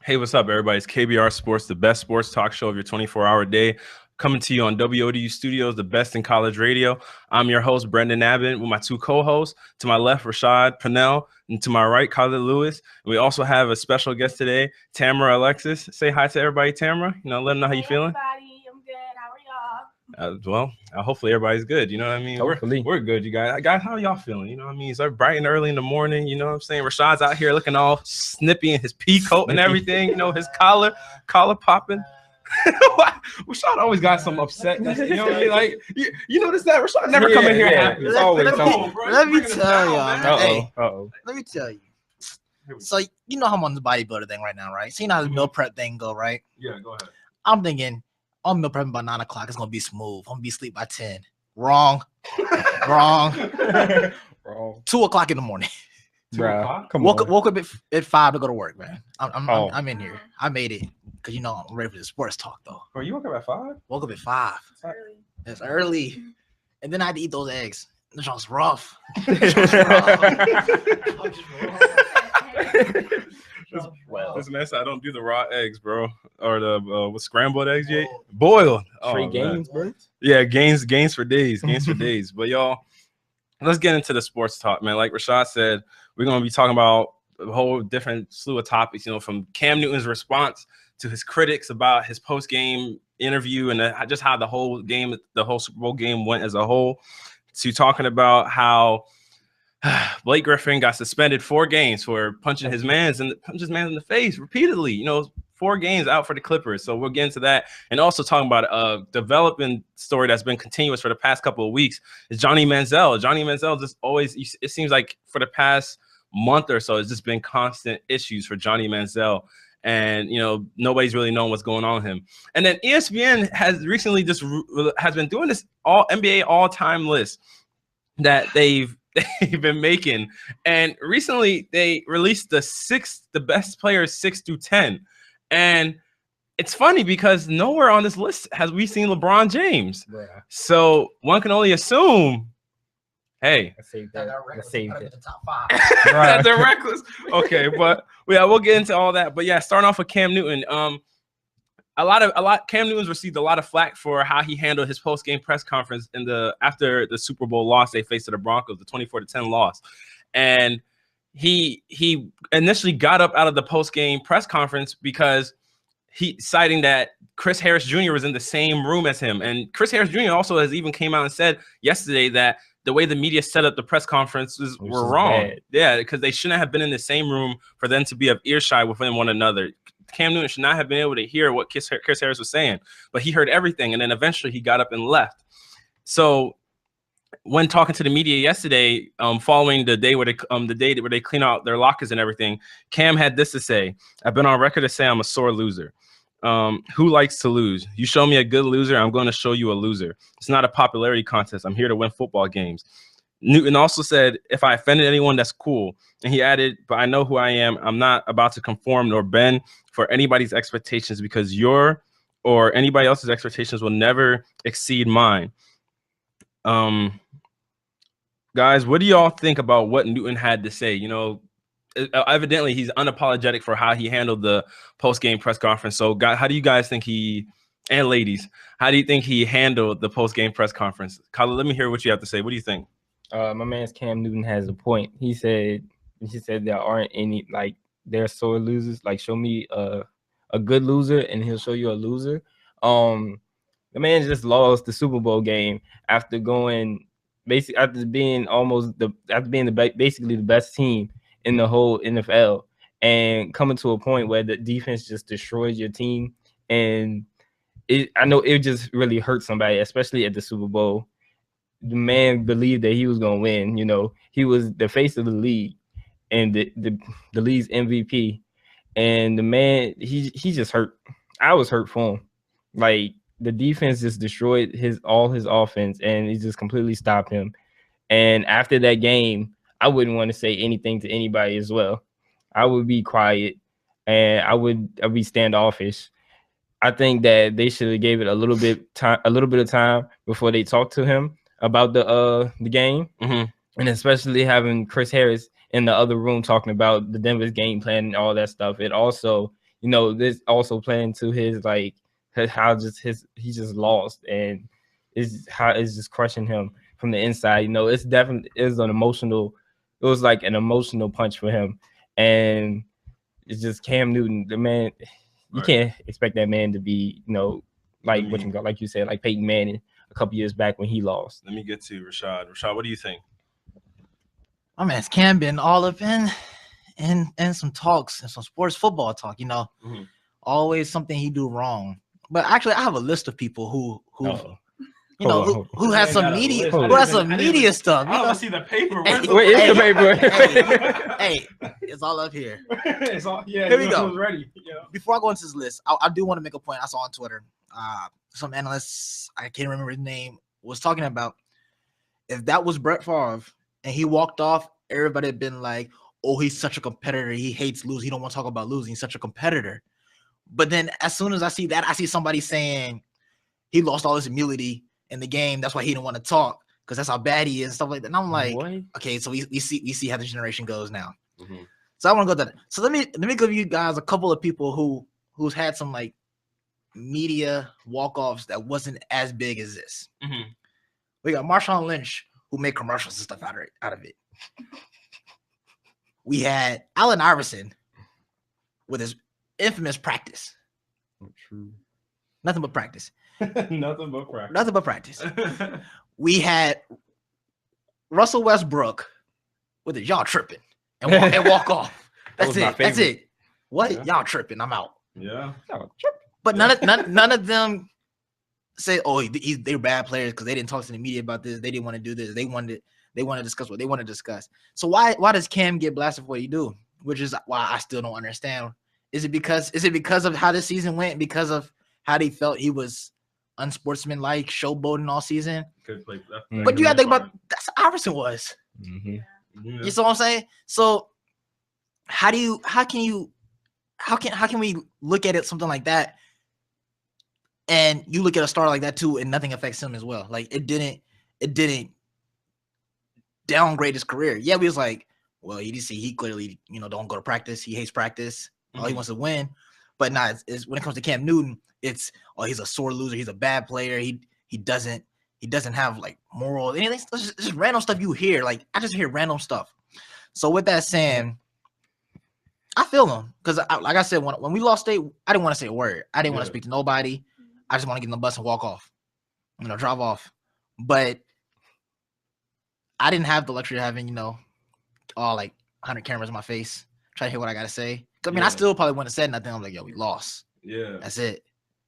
Hey, what's up, everybody? It's KBR Sports, the best sports talk show of your 24-hour day. Coming to you on WODU Studios, the best in college radio. I'm your host, Brendan Abbott, with my two co-hosts. To my left, Rashad Purnell, and to my right, Khalid Lewis. And we also have a special guest today, Tamara Alexis. Say hi to everybody, Tamara. Let them know how you feeling. Everybody, I'm good. How are y'all? Hopefully everybody's good. You know what I mean? We're good, you guys. Guys, how y'all feeling? You know what I mean? It's like bright and early in the morning. You know what I'm saying? Rashad's out here looking all snippy in his pea coat and everything. His collar popping. Rashad always got some upset. You know what I mean? Like, you notice that Rashad never come in here happy. It's always something. Let me tell y'all. Uh-oh. Let me tell you. So you know how I'm on the bodybuilder thing right now, right? So you know how the meal prep thing go, right? Yeah, go ahead. I'm thinking I'm meal prepping by 9 o'clock. It's gonna be smooth. I'm gonna be asleep by 10. Wrong. 2 o'clock in the morning. Bro, Woke up at 5 to go to work, man. I'm in here. I made it because I'm ready for the sports talk though. Bro, you woke up at 5? Woke up at 5. It's early, and then I had to eat those eggs. This was rough. Listen, man, I don't do the raw eggs, bro, or the with scrambled eggs. Yeah, boiled. Straight gains, bro. Yeah, gains for days. But y'all, let's get into the sports talk, man. Like Rashad said, we're gonna be talking about a whole different slew of topics. From Cam Newton's response to his critics about his post-game interview and just how the whole Super Bowl game went as a whole, to talking about how Blake Griffin got suspended 4 games for punching his man in the face repeatedly. 4 games out for the Clippers. So we'll get into that, and also talking about a developing story that's been continuous for the past couple of weeks is Johnny Manziel. Johnny Manziel just always, it seems like for the past month or so, it's just been constant issues for Johnny Manziel. And nobody's really known what's going on with him. And then ESPN has recently has been doing this NBA all-time list that they've been making, and recently they released the best players 6 through 10, and it's funny because nowhere on this list has we seen LeBron James. Yeah. So one can only assume, hey, I saved it. The top 5. That they're reckless. Okay, but yeah, we'll get into all that. But yeah, starting off with Cam Newton. Cam Newton's received a lot of flack for how he handled his post-game press conference after the Super Bowl loss they faced to the Broncos, the 24-10 loss. And he initially got up out of the post-game press conference because citing that Chris Harris Jr. was in the same room as him. And Chris Harris Jr. also has even came out and said yesterday that the way the media set up the press conferences were wrong. Bad. Yeah, because they shouldn't have been in the same room for them to be of earshot within one another. Cam Newton should not have been able to hear what Chris Harris was saying, but he heard everything, and then eventually he got up and left. So when talking to the media yesterday, following the day where they clean out their lockers and everything, Cam had this to say: "I've been on record to say I'm a sore loser. Who likes to lose? You show me a good loser, I'm going to show you a loser. It's not a popularity contest. I'm here to win football games." Newton also said, "If I offended anyone, that's cool." And he added, "But I know who I am. I'm not about to conform nor bend for anybody's expectations, because your or anybody else's expectations will never exceed mine." Guys, what do y'all think about what Newton had to say? Evidently he's unapologetic for how he handled the post-game press conference. So, guys, how do you guys think and ladies, how do you think he handled the post-game press conference? Khalid, let me hear what you have to say. What do you think? My man's Cam Newton has a point. He said there aren't any, like, they're sore losers. Like, show me a good loser and he'll show you a loser. The man just lost the Super Bowl game after being basically the best team in the whole NFL, and coming to a point where the defense just destroys your team. And I know it just really hurt somebody, especially at the Super Bowl. The man believed that he was going to win. He was the face of the league and the league's MVP. And the man, he just hurt. I was hurt for him. Like, the defense just destroyed all his offense, and it just completely stopped him. And after that game, I wouldn't want to say anything to anybody as well. I would be quiet, and I'd be standoffish. I think that they should have gave it a little bit of time before they talked to him about the game, and especially having Chris Harris in the other room talking about the Denver's game plan and all that stuff. It also you know, this also playing to his like how he just lost, and it's just crushing him from the inside. You know, it was like an emotional punch for him, and it's just Cam Newton, the man. You can't expect that man to be, you know, like like you said, like Peyton Manning a couple years back when he lost. Let me get to Rashad. Rashad, what do you think? My man's Cam been all up in some talks and some sports football talk, you know. Always something he do wrong. But actually, I have a list of people who has some media stuff. I don't see the paper. Where is the paper? Hey, it's all up here. It's all, here we go. Ready. Yeah. Before I go into this list, I do want to make a point I saw on Twitter. Some analysts, I can't remember his name, was talking about if that was Brett Favre and he walked off, everybody had been like, oh, he's such a competitor. He hates losing. He don't want to talk about losing. He's such a competitor. But then as soon as I see that, I see somebody saying he lost all his immunity in the game. That's why he didn't want to talk, because that's how bad he is and stuff like that. And I'm like, okay, so we see how the generation goes now. So I want to go to that. So let me give you guys a couple of people who's had some like media walk-offs that wasn't as big as this. We got Marshawn Lynch, who made commercials and stuff out of it. We had Allen Iverson with his infamous practice. True. Nothing but practice. Nothing but practice. Nothing but practice. We had Russell Westbrook with his y'all tripping and walk off. That's it. That's it. What? Yeah. Y'all tripping. I'm out. Yeah. But none of them say, oh, they're bad players because they didn't talk to the media about this. They didn't want to do this. They want to discuss what they want to discuss. So why does Cam get blasted for what he do? Which is why I still don't understand. Is it because of how this season went? Because of how they felt he was unsportsmanlike, showboating all season? But you gotta think about that's how Iverson was. You see what I'm saying? So how can we look at it something like that, and you look at a star like that too, and nothing affects him as well? Like it didn't downgrade his career. Yeah, we was like, well, he clearly, don't go to practice. He hates practice. All he wants to win. But nah, it's when it comes to Cam Newton, it's he's a sore loser. He's a bad player. He doesn't have like moral anything. It's just random stuff you hear. Like I just hear random stuff. So with that saying, I feel him because like I said, when we lost state, I didn't want to say a word. I didn't want to speak to nobody. I just want to get in the bus and walk off, drive off. But I didn't have the luxury of having, all like 100 cameras in my face, trying to hear what I got to say. I mean, I still probably wouldn't have said nothing. I'm like, yo, we lost. Yeah. That's it.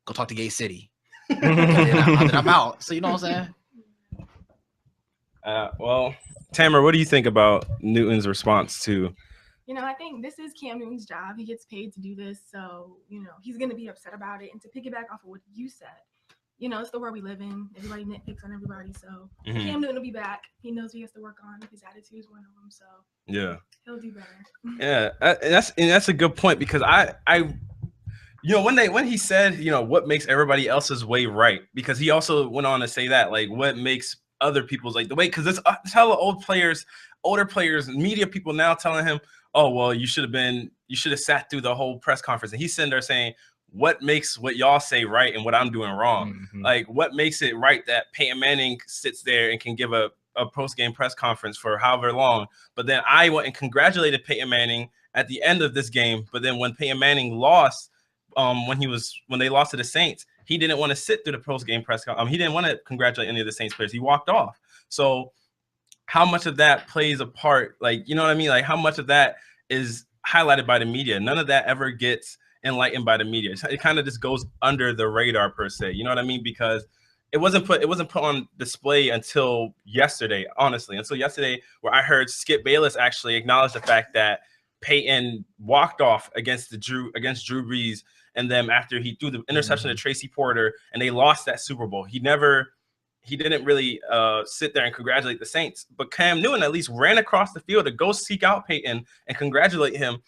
Go talk to Gay City. then I'm out. So you know what I'm saying? Well, Tamara, what do you think about Newton's response to? I think this is Cam Newton's job. He gets paid to do this. So, he's going to be upset about it. And to piggyback off of what you said, it's the world we live in. Everybody nitpicks on everybody. So Cam Newton will be back. He knows he has to work on. His attitude is one of them. So yeah, he'll do better. Yeah, that's a good point, because I when he said, what makes everybody else's way right, because he also went on to say that, like, what makes other people's like the way, because it's hella older players, media people now telling him, oh, well, you should have sat through the whole press conference. And he's sitting there saying, what makes what y'all say right and what I'm doing wrong? Like, what makes it right that Peyton Manning sits there and can give a post-game press conference for however long, but then I went and congratulated Peyton Manning at the end of this game. But then when Peyton Manning lost, when they lost to the Saints, he didn't want to sit through the post-game press conference. He didn't want to congratulate any of the Saints players. He walked off. So how much of that plays a part? Like, you know what I mean? Like, how much of that is highlighted by the media? None of that ever gets enlightened by the media. It kind of just goes under the radar per se. You know what I mean? Because it wasn't put on display until yesterday, honestly. Until yesterday, where I heard Skip Bayless actually acknowledge the fact that Peyton walked off against Drew Brees, and then after he threw the interception to Tracy Porter and they lost that Super Bowl, he didn't really sit there and congratulate the Saints. But Cam Newton at least ran across the field to go seek out Peyton and congratulate him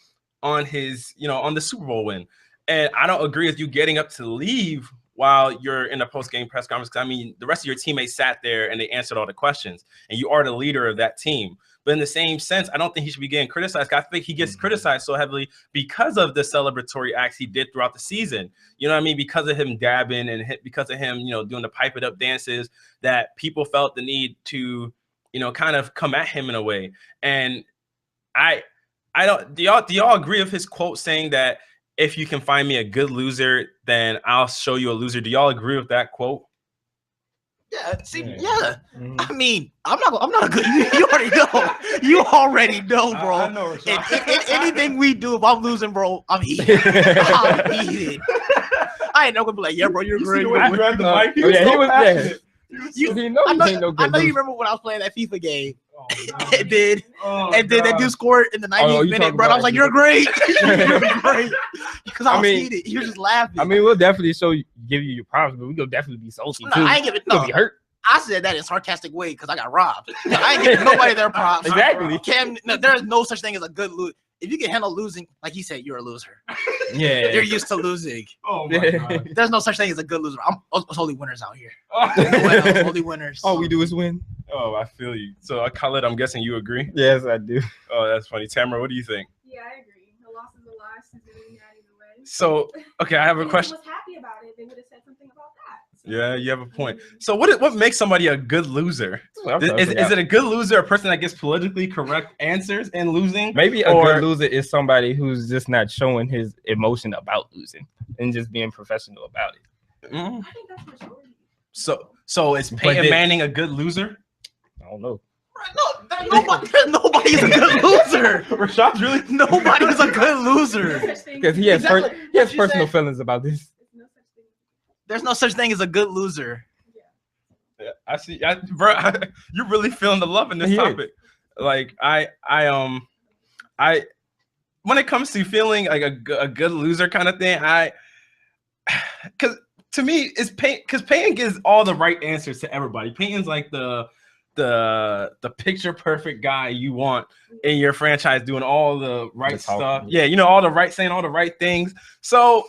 on his, on the Super Bowl win. And I don't agree with you getting up to leave while you're in a post-game press conference. I mean, the rest of your teammates sat there and they answered all the questions, and you are the leader of that team. But in the same sense, I don't think he should be getting criticized. I think he gets criticized so heavily because of the celebratory acts he did throughout the season. You know what I mean? Because of him dabbing and because of him, doing the pipe it up dances, that people felt the need to, kind of come at him in a way. And I don't. Do y'all agree with his quote saying that if you can find me a good loser, then I'll show you a loser? Do y'all agree with that quote? Yeah. See, yeah. I mean, I'm not a good. You already know. You already know, bro. I know. Anything we do, if I'm losing, bro, I'm heated. I'm heated. I ain't not gonna be like, yeah, bro, you're great. He grabbed the mic. He was passionate. I know you remember when I was playing that FIFA game. It did. And then that dude scored in the 90th minute, bro. I was like, you're great. You're great. Because I was heated. You're just laughing. I mean, we'll definitely give you your props, but we're going to definitely be salty, too. I ain't giving no. Be hurt. I said that in a sarcastic way because I got robbed. I ain't giving nobody their props. Exactly. There is no such thing as a good loser. If you can handle losing, like he said, you're a loser. Yeah. You're used to losing. Oh, my God. There's no such thing as a good loser. It's only winners out here. Only winners. All we do is win. Oh, I feel you. So, Khaled, I'm guessing you agree? Yes, I do. Oh, that's funny. Tamara, what do you think? Yeah, I agree. The loss is a loss. It's going to be mad either way. So, okay, I have a question. If he was happy about it, they would have said something about that. So, Yeah, you have a point. So what makes somebody a good loser? Is it a good loser, a person that gets politically correct answers and losing? Maybe a good loser is somebody who's just not showing his emotion about losing and just being professional about it. Mm-hmm. I think that's majority. So is Peyton Manning a good loser? I don't know. Nobody's a good loser. Rashad's really nobody's a good loser because he has personal feelings about this. There's no such thing as a good loser. Yeah, I see. You're really feeling the love in this topic. Like I when it comes to feeling like a good loser kind of thing, because to me it's Peyton gives all the right answers to everybody. Peyton's like the picture perfect guy you want in your franchise, doing all the right stuff. Yeah, saying all the right things. So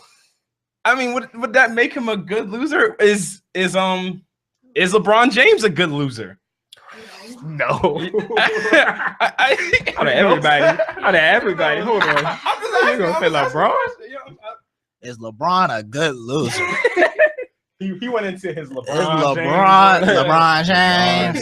I mean, would that make him a good loser? Is LeBron James a good loser? No. Out of everybody. Hold on. You're gonna say LeBron? Is LeBron a good loser? He went into his LeBron James.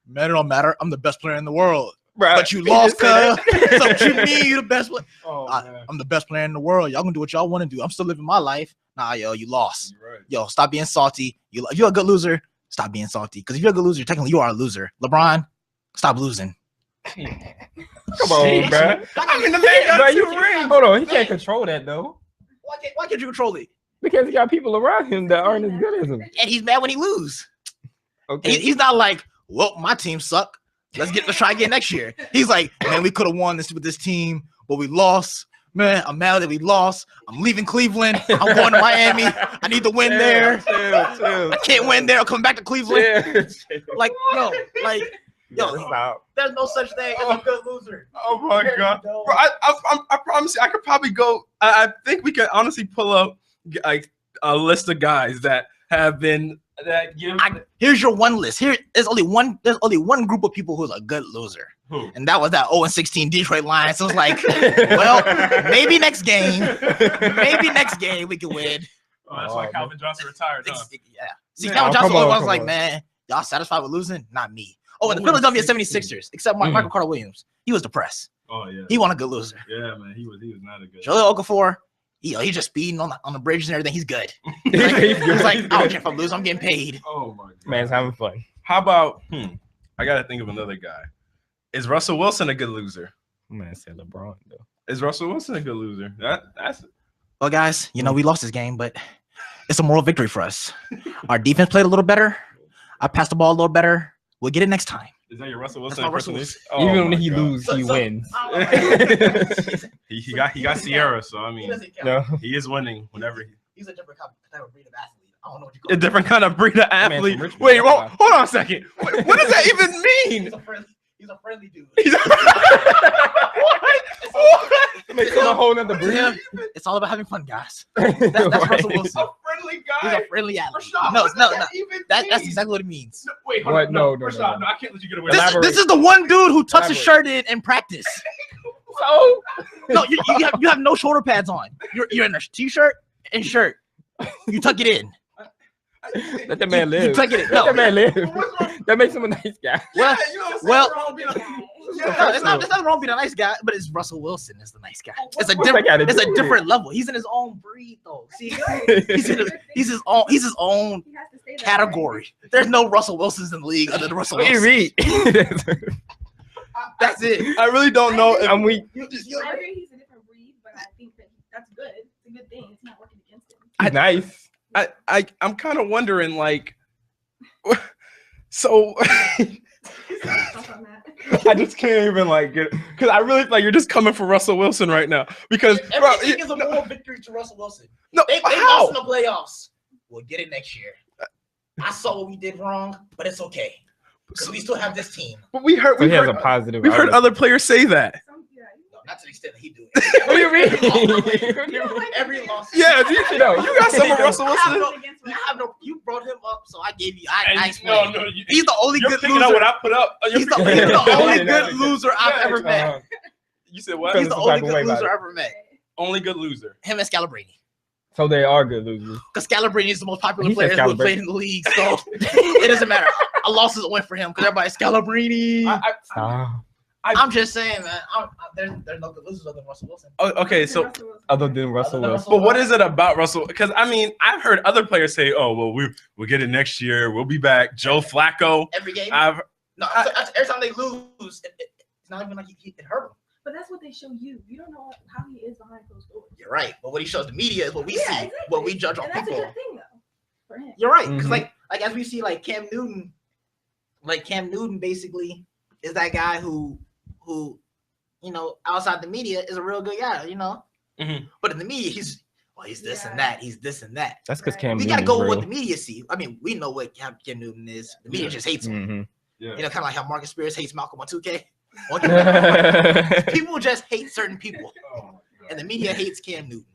Man, it don't matter. I'm the best player in the world. Bruh, but you lost, cuz. So what you mean you the best player? I'm the best player in the world. Y'all gonna do what y'all want to do. I'm still living my life. Nah, yo, you lost. Right. Yo, stop being salty. If you're a good loser, stop being salty. Because if you're a good loser, technically you are a loser. LeBron, stop losing. Come on, bro. I mean, the man got you ring. Hold on, he can't control that though. Why can't you control it? Because he got people around him that aren't as good as him. And he's mad when he lose. Okay. He's not like, well, my team suck. Let's try again next year. He's like, man, we could have won this with this team, but we lost. Man, I'm mad that we lost. I'm leaving Cleveland. I'm going to Miami. I need to win there. I can't win there. I'm coming back to Cleveland. Like, yo, there's no such thing as a good loser. Oh my God. Bro, I promise you, I could probably go. I think we can honestly pull up like a list of guys that have been here's your one list. There's only one group of people who's a good loser. And that was that 0-16 Detroit Lions. So it's like, well, maybe next game we can win. Oh, that's why Calvin Johnson retired. Huh? Yeah. See, Calvin Johnson was like, man, y'all satisfied with losing? Not me. Oh, and the Philadelphia 76ers, except Michael Carter Williams. He was depressed. Oh yeah. He wasn't a good loser. Yeah, man. He was not a good. Jaleel Okafor, he's just speeding on the bridges and everything. He's good. He's like, I don't care if I'm losing. I'm getting paid. Oh my God. Man's having fun. How about I gotta think of another guy. Is Russell Wilson a good loser? Man, say LeBron though. Is Russell Wilson a good loser? That's. Well, guys, we lost this game, but it's a moral victory for us. Our defense played a little better. I passed the ball a little better. We'll get it next time. Is that your Russell Wilson? Oh, even when he loses, he wins. he got Sierra, so I mean, he is winning whenever he's a different type of breed of athlete. I don't know what you call a different kind of breed of athlete. Wait, hold on a second. What does that even mean? He's a friendly dude. Makes it a whole nother breed. It's all about having fun, guys. That's Russell Wilson. A friendly guy. He's a friendly athlete. Rashad, No, what no, does no. that even That's mean? exactly what it means. No, wait, What? No, Rashad, no. I can't let you get away. This is the one dude who tucks his shirt in practice. So No, you have no shoulder pads on. You're in a t-shirt and shirt. You tuck it in. let the man You live. tuck it in. Let No, the man live. That makes him a nice guy. well, well, Yeah, it's not wrong being a nice guy, but it's Russell Wilson is the nice guy. It's a What's that got to different. It's do a with different level. He's in his own breed, though. See, he's his own. He's his own He has to stay that way. category. There's no Russell Wilsons in the league other than Russell What do you Wilson. read? That's it. I really don't know. If, I'm weak. I agree he's a different breed, but I think that that's good. It's a good thing. It's not working against him. He's nice. I'm kind of wondering, like, so Thoughts on that? I just can't even like get because I really like you're just coming for Russell Wilson right now because Everything is a moral victory to Russell Wilson. no, They how? lost in the playoffs. We'll get it next year. I saw what we did wrong, but it's okay because we still have this team. But we heard So we he has heard, a positive. we've heard outlook. other players say that. No, not to the extent that he do it. What do you read? Every loss. Yeah, you got some of Russell Wilson. You brought him up, so I gave you. And I explained. He's the only you're good picking up loser. what I put up. He's the only good loser I've ever met. You said what? He's the Feeling some only type of good way about loser it. I ever met. Only good loser. Him and Scalabrine. So they are good losers. Because Scalabrine is the most popular He said player who Scalabrine. played in the league, so it doesn't matter. A loss is a win for him because everybody's Scalabrine. I'm just saying, man. There's no good losers other than Russell Wilson. Okay, so Other than Russell than Wilson. but what is it about Russell? Because I mean, I've heard other players say, "Oh, well, we'll get it next year. We'll be back." Joe Flacco. Every game. I've Every time they lose, it's not even like it hurt him. But that's what they show you. You don't know how he is behind closed doors. You're right, but what he shows the media is what we see, Exactly. what we judge on And that's a people. good thing, though, for him. You're right, because Mhm. like as we see, like Cam Newton basically is that guy who outside the media is a real good guy, Mhm. But in the media, he's this and that, he's this and that. That's because Right. Cam We Newton gotta go is with real. what the media see. I mean, we know what Cam Newton is. The media just hates him. Mhm. yeah. Kind of like how Marcus Spears hates Malcolm on 2K. People just hate certain people, and the media hates Cam Newton.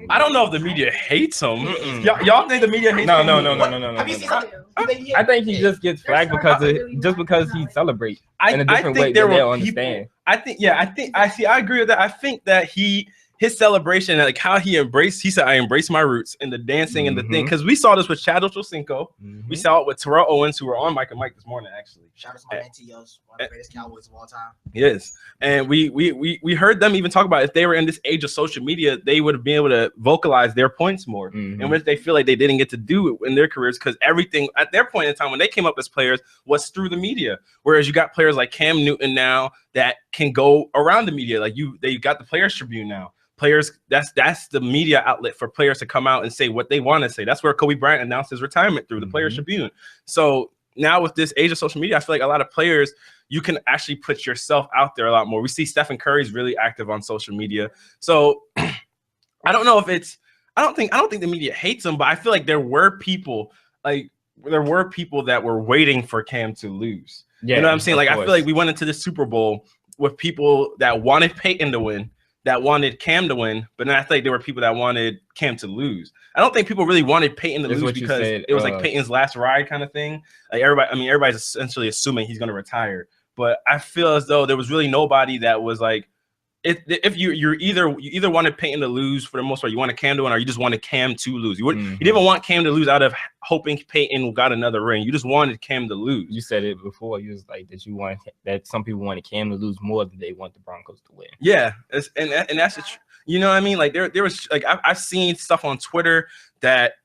I don't know if the media hates him. Mm-mm. Y'all think the media hates No, him? no, no, no, What? no, no, no. Have you no. seen something? I think he just gets flagged because he celebrates in a different way that they'll understand. I think I agree with that. I think that his celebration, like how he said, I embrace my roots and the dancing and the thing. Because we saw this with Chad Ochocinco. We saw it with Terrell Owens, who were on Mike and Mike this morning, actually. Shout out to my man T.O.'s, one of the greatest Cowboys of all time. Yes. And we heard them even talk about if they were in this age of social media, they would have been able to vocalize their points more, in which they feel like they didn't get to do it in their careers because everything at their point in time when they came up as players was through the media. Whereas you got players like Cam Newton now that can go around the media. Like they got the Players Tribune now. Players, that's the media outlet for players to come out and say what they want to say. That's where Kobe Bryant announced his retirement through the Players Tribune. So now with this age of social media, I feel like a lot of players, you can actually put yourself out there a lot more. We see Stephen Curry's really active on social media. So I don't know if I don't think the media hates him, but I feel like there were people that were waiting for Cam to lose. Yeah, you know what I'm saying? Like, I course. feel like we went into the Super Bowl with people that wanted Peyton to win, that wanted Cam to win, but then I think there were people that wanted Cam to lose. I don't think people really wanted Peyton to That's lose what you because said, it was like Peyton's last ride kind of thing. Like everybody's essentially assuming he's going to retire. But I feel as though there was really nobody that was like, if you either wanted Peyton to lose for the most part, you wanted Cam to win, or you just wanted Cam to lose. You didn't even want Cam to lose out of hoping Peyton got another ring. You just wanted Cam to lose. You said it before. You was like that some people wanted Cam to lose more than they want the Broncos to win. Yeah, and that's you know what I mean. Like there was like I've seen stuff on Twitter that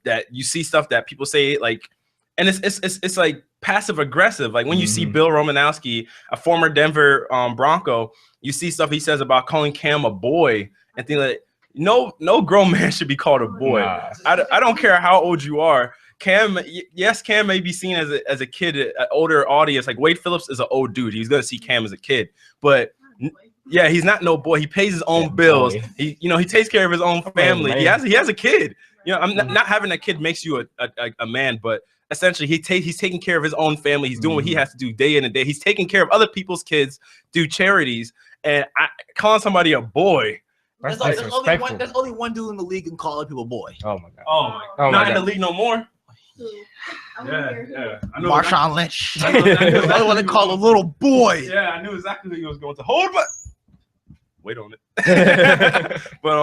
that you see stuff that people say like, and it's like passive aggressive. Like when you see Bill Romanowski, a former Denver Bronco, you see stuff he says about calling Cam a boy and things like no grown man should be called a boy. Nah. I don't care how old you are. Cam may be seen as a kid, an older audience. Like Wade Phillips is an old dude. He's gonna see Cam as a kid, but yeah, he's not no boy. He pays his own bills. Boy. He takes care of his own family. Man. He has a kid. I'm not having a kid makes you a man, but essentially he's taking care of his own family. He's doing what he has to do day in and day. He's taking care of other people's kids, do charities, and calling somebody a boy. That's There's disrespectful. there's only one dude in the league who can call other people boy. Oh my god. Oh my Oh god. my Not in the God. league no more. I wanna hear who. I know Marshawn Lynch. I know exactly I want to call a little boy. Yeah, I knew exactly who he was going to hold, but wait on it. But